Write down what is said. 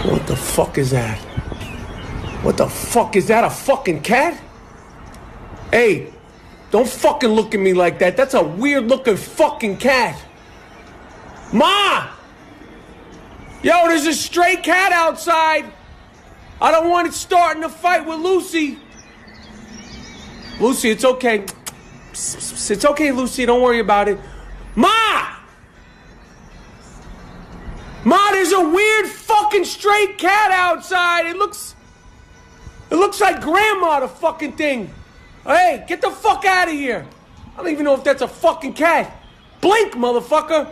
What the fuck is that? What the fuck is that? A fucking cat? Hey, don't fucking look at me like that. That's a weird looking fucking cat. Ma! Yo, there's a stray cat outside. I don't want it starting a fight with Lucy. Lucy, it's okay. It's okay, Lucy. Don't worry about it. Ma! Ma, there's a weird fucking stray cat outside. It looks like Grandma, the fucking thing. Hey, get the fuck out of here. I don't even know if that's a fucking cat. Blink, motherfucker.